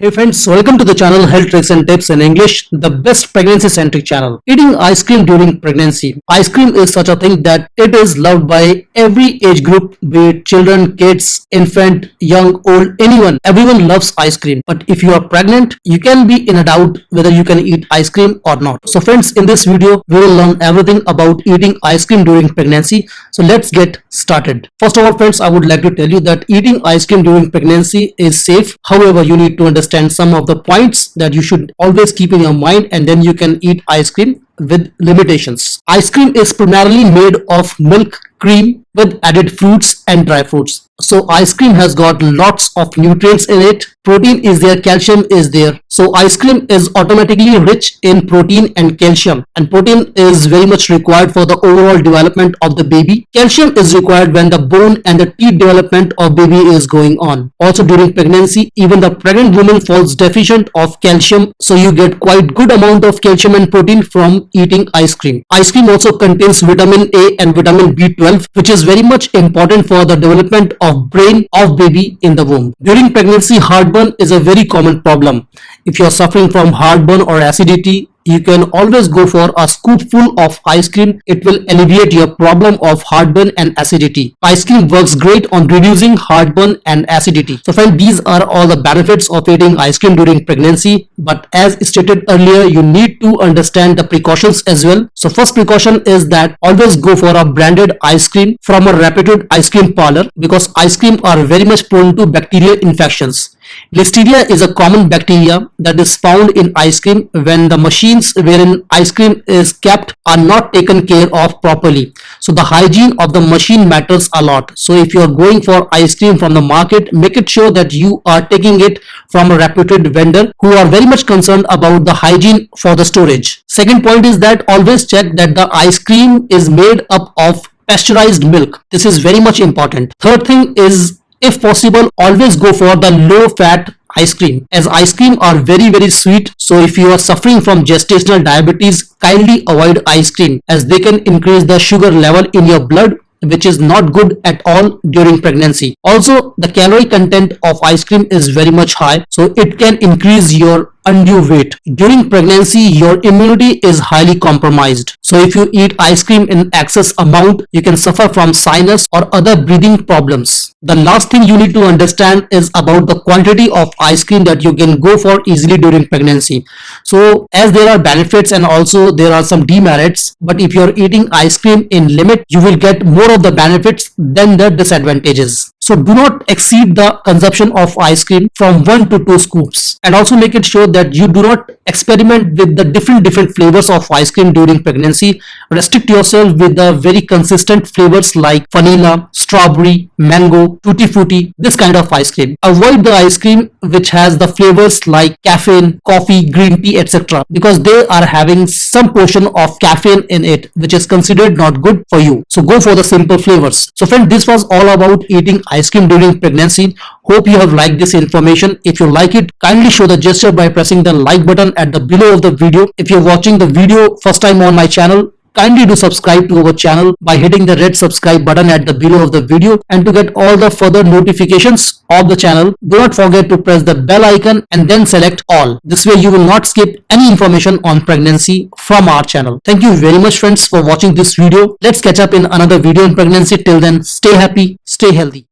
Hey friends, welcome to the channel Health Tricks and Tips in English, the best pregnancy centric channel. Eating ice cream during pregnancy. Ice cream is such a thing that it is loved by every age group, be it children, kids, infant, young, old, anyone. Everyone loves ice cream. But if you are pregnant, you can be in a doubt whether you can eat ice cream or not. So friends, in this video, we will learn everything about eating ice cream during pregnancy. So let's get started. First of all friends, I would like to tell you that eating ice cream during pregnancy is safe. However, you need to understand some of the points that you should always keep in your mind, and then you can eat ice cream with limitations. Ice cream is primarily made of milk, cream with added fruits and dry fruits. So ice cream has got lots of nutrients in it. Protein is there, calcium is there. So ice cream is automatically rich in protein and calcium, and protein is very much required for the overall development of the baby. Calcium is required when the bone and the teeth development of baby is going on. Also during pregnancy, even the pregnant woman falls deficient of calcium, so you get quite good amount of calcium and protein from eating ice cream. Ice cream also contains vitamin A and vitamin B12, which is very much important for the development of brain of baby in the womb. During pregnancy, heartburn is a very common problem. If you are suffering from heartburn or acidity, you can always go for a scoopful of ice cream. It will alleviate your problem of heartburn and acidity. Ice cream works great on reducing heartburn and acidity. So friends, these are all the benefits of eating ice cream during pregnancy. But as stated earlier, you need to understand the precautions as well. So first precaution is that always go for a branded ice cream from a reputed ice cream parlor, because ice cream are very much prone to bacterial infections. Listeria is a common bacteria that is found in ice cream when the machines wherein ice cream is kept are not taken care of properly. So the hygiene of the machine matters a lot. So if you are going for ice cream from the market, make it sure that you are taking it from a reputed vendor who are very much concerned about the hygiene for the storage. Second point is that always check that the ice cream is made up of pasteurized milk. This is very much important. Third thing is, if possible, always go for the low fat ice cream, as ice cream are very sweet. So if you are suffering from gestational diabetes, kindly avoid ice cream, as they can increase the sugar level in your blood, which is not good at all during pregnancy. Also, the calorie content of ice cream is very much high, so it can increase your undue weight. During pregnancy, your immunity is highly compromised. So if you eat ice cream in excess amount, you can suffer from sinus or other breathing problems. The last thing you need to understand is about the quantity of ice cream that you can go for easily during pregnancy. So as there are benefits and also there are some demerits, but if you are eating ice cream in limit, you will get more of the benefits than the disadvantages. So do not exceed the consumption of ice cream from 1 to 2 scoops, and also make it sure that you do not experiment with the different flavors of ice cream during pregnancy. Restrict yourself with the very consistent flavors like vanilla, strawberry, mango, tutti frutti, this kind of ice cream. Avoid the ice cream which has the flavors like caffeine, coffee, green tea, etc., because they are having some portion of caffeine in it, which is considered not good for you. So go for the simple flavors. So friend, this was all about eating ice cream during pregnancy. Hope you have liked this information. If you like it, kindly show the gesture by pressing the like button at the below of the video. If you're watching the video first time on my channel, kindly do subscribe to our channel by hitting the red subscribe button at the below of the video, and to get all the further notifications of the channel, do not forget to press the bell icon and then select all. This way you will not skip any information on pregnancy from our channel. Thank you very much friends for watching this video. Let's catch up in another video on pregnancy. Till then, stay happy, stay healthy.